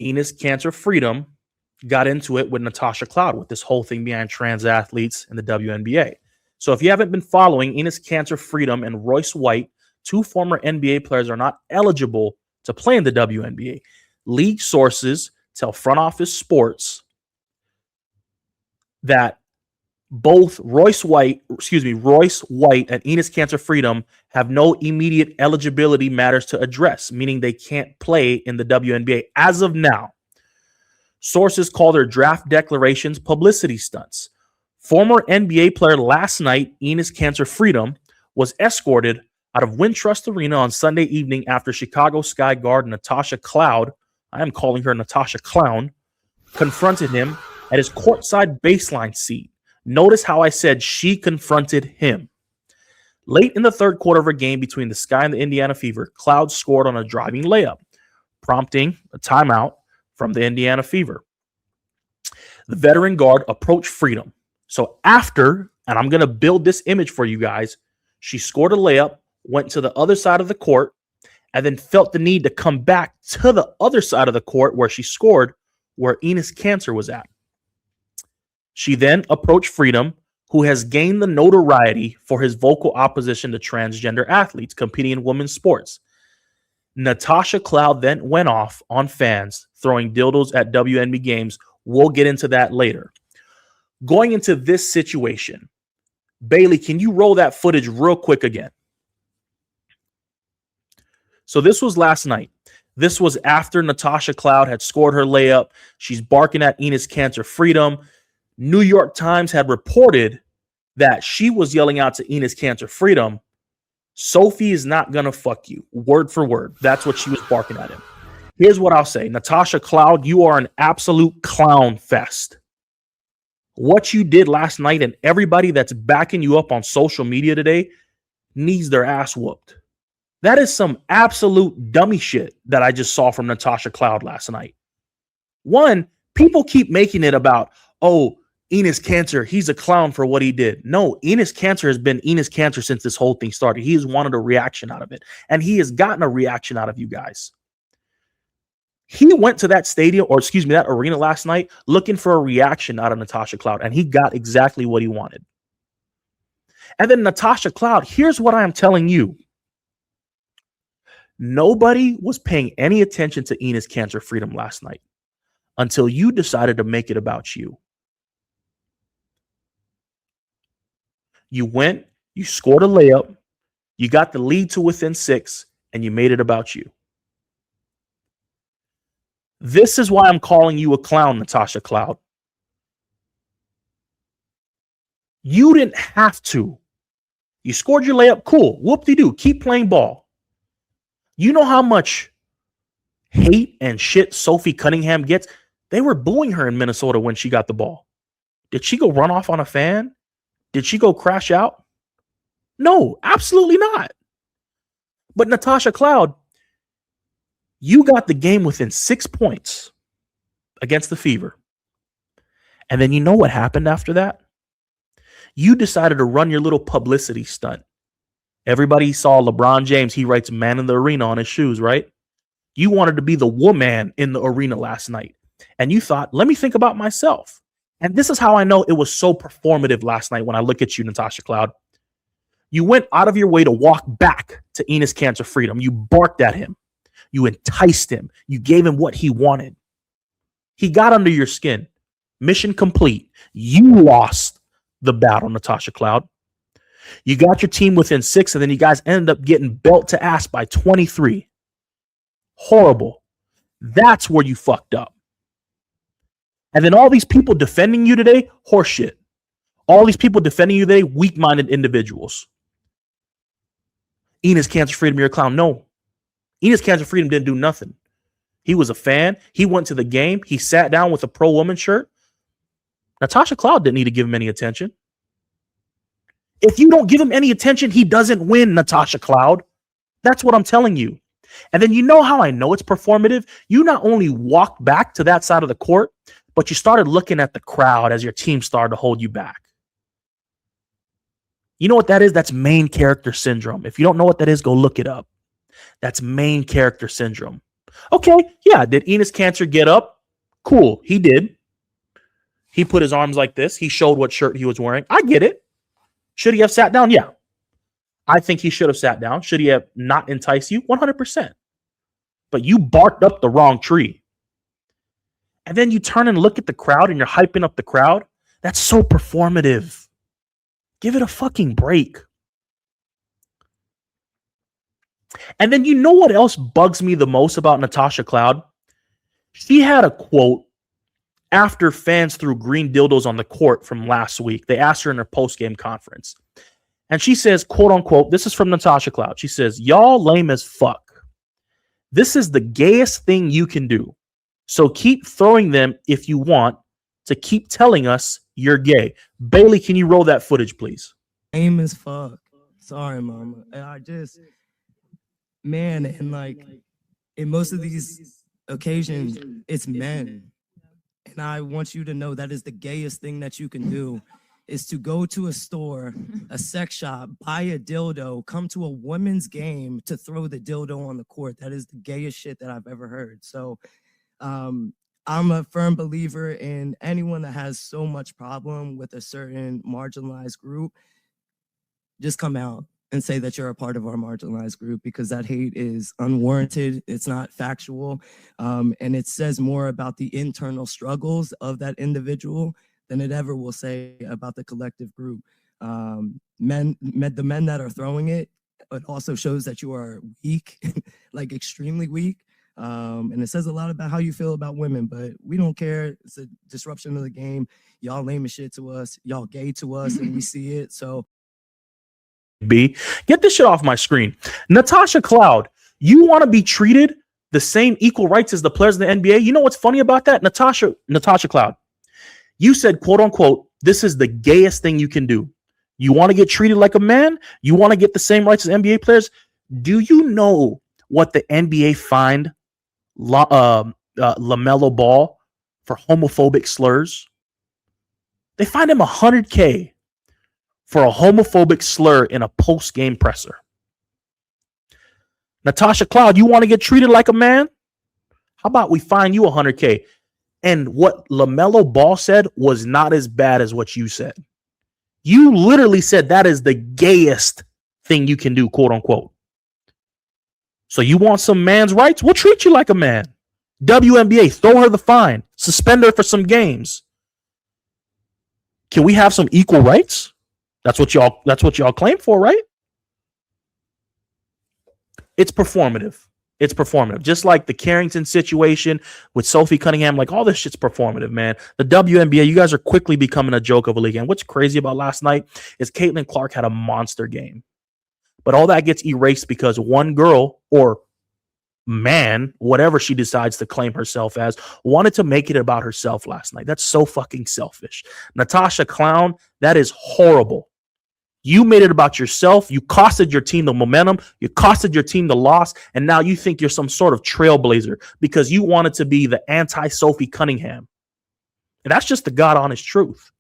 Enes Kanter Freedom got into it with Natasha Cloud with this whole thing behind trans athletes in the WNBA. So if you haven't been following, Enes Kanter Freedom and Royce White, two former NBA players, are not eligible to play in the WNBA. League sources tell Front Office Sports that both Royce White and Enes Kanter Freedom have no immediate eligibility matters to address, meaning they can't play in the WNBA as of now. Sources call their draft declarations publicity stunts. Former NBA player last night, Enes Kanter Freedom, was escorted out of Wintrust Arena on Sunday evening after Chicago Sky guard Natasha Cloud, I am calling her Natasha Clown, confronted him at his courtside baseline seat. Notice how I said she confronted him. Late in the third quarter of a game between the Sky and the Indiana Fever, Cloud scored on a driving layup, prompting a timeout from the Indiana Fever. The veteran guard approached Freedom. So after, and I'm going to build this image for you guys, she scored a layup, went to the other side of the court, and then felt the need to come back to the other side of the court where she scored, where Enes Kanter was at. She then approached Freedom, who has gained the notoriety for his vocal opposition to transgender athletes competing in women's sports. Natasha Cloud then went off on fans throwing dildos at WNBA games. We'll get into that later. Going into this situation, Bailey, can you roll that footage real quick again? So this was last night. This was after Natasha Cloud had scored her layup. She's barking at Enes Kanter Freedom. New York Times had reported that she was yelling out to Enes Kanter Freedom, Sophie is not going to fuck you, word for word. That's what she was barking at him. Here's what I'll say. Natasha Cloud, you are an absolute clown fest. What you did last night and everybody that's backing you up on social media today needs their ass whooped. That is some absolute dummy shit that I just saw from Natasha Cloud last night. One, people keep making it about, oh, Enes Kanter, he's a clown for what he did. No, Enes Kanter has been Enes Kanter since this whole thing started. He has wanted a reaction out of it, and he has gotten a reaction out of you guys. He went to that stadium, or excuse me, that arena last night looking for a reaction out of Natasha Cloud, and he got exactly what he wanted. And then Natasha Cloud, here's what I am telling you. Nobody was paying any attention to Enes Kanter Freedom last night until you decided to make it about you. You went, you scored a layup, you got the lead to within 6, and you made it about you. This is why I'm calling you a clown, Natasha Cloud. You didn't have to. You scored your layup, cool. Whoop-de-doo, keep playing ball. You know how much hate and shit Sophie Cunningham gets? They were booing her in Minnesota when she got the ball. Did she go run off on a fan? Did she go crash out? No, absolutely not. But Natasha Cloud, you got the game within 6 points against the Fever. And then you know what happened after that? You decided to run your little publicity stunt. Everybody saw LeBron James. He writes "man in the arena" on his shoes, right? You wanted to be the woman in the arena last night. And you thought, let me think about myself. And this is how I know it was so performative last night when I look at you, Natasha Cloud. You went out of your way to walk back to Enes Kanter Freedom. You barked at him. You enticed him. You gave him what he wanted. He got under your skin. Mission complete. You lost the battle, Natasha Cloud. You got your team within 6, and then you guys ended up getting belt to ass by 23. Horrible. That's where you fucked up. And then all these people defending you today, horseshit. All these people defending you today, weak-minded individuals. Enes Kanter Freedom, you're a clown. No. Enes Kanter Freedom didn't do nothing. He was a fan. He went to the game. He sat down with a pro-woman shirt. Natasha Cloud didn't need to give him any attention. If you don't give him any attention, he doesn't win, Natasha Cloud. That's what I'm telling you. And then you know how I know it's performative? You not only walked back to that side of the court, but you started looking at the crowd as your team started to hold you back. You know what that is? That's main character syndrome. If you don't know what that is, go look it up. That's main character syndrome. Okay, yeah. Did Enes Kanter get up? Cool, he did. He put his arms like this. He showed what shirt he was wearing. I get it. Should he have sat down? Yeah. I think he should have sat down. Should he have not enticed you? 100%. But you barked up the wrong tree. And then you turn and look at the crowd and you're hyping up the crowd. That's so performative. Give it a fucking break. And then you know what else bugs me the most about Natasha Cloud? She had a quote after fans threw green dildos on the court from last week. They asked her in her post-game conference. And she says, quote unquote, this is from Natasha Cloud. She says, y'all lame as fuck. This is the gayest thing you can do. So keep throwing them if you want to keep telling us you're gay. Bailey, can you roll that footage, please? Lame as fuck. Sorry, mama. Man, and like in most of these occasions, it's men. And I want you to know that is the gayest thing that you can do is to go to a store, a sex shop, buy a dildo, come to a women's game to throw the dildo on the court. That is the gayest shit that I've ever heard. So I'm a firm believer in anyone that has so much problem with a certain marginalized group, just come out and say that you're a part of our marginalized group, because that hate is unwarranted. It's not factual. And it says more about the internal struggles of that individual than it ever will say about the collective group. The men that are throwing it, it also shows that you are weak, like extremely weak. And it says a lot about how you feel about women, but we don't care. It's a disruption of the game. Y'all lame as shit to us. Y'all gay to us, and we see it. So get this shit off my screen. Natasha Cloud, you want to be treated the same equal rights as the players in the NBA? You know what's funny about that? Natasha Cloud, you said, quote unquote, this is the gayest thing you can do. You want to get treated like a man? You want to get the same rights as NBA players? Do you know what the NBA fined LaMelo Ball for homophobic slurs? They fined him $100K for a homophobic slur in a post-game presser. Natasha Cloud, you want to get treated like a man? How about we fine you $100K? And what LaMelo Ball said was not as bad as what you said. You literally said that is the gayest thing you can do, quote unquote. So you want some man's rights? We'll treat you like a man. WNBA, throw her the fine. Suspend her for some games. Can we have some equal rights? That's what y'all claim for, right? It's performative. It's performative. Just like the Carrington situation with Sophie Cunningham, like all this shit's performative, man. The WNBA, you guys are quickly becoming a joke of a league. And what's crazy about last night is Caitlin Clark had a monster game. But all that gets erased because one girl or man, whatever she decides to claim herself as, wanted to make it about herself last night. That's so fucking selfish. Natasha Clown, that is horrible. You made it about yourself. You costed your team the momentum. You costed your team the loss. And now you think you're some sort of trailblazer because you wanted to be the anti-Sophie Cunningham. And that's just the God honest truth.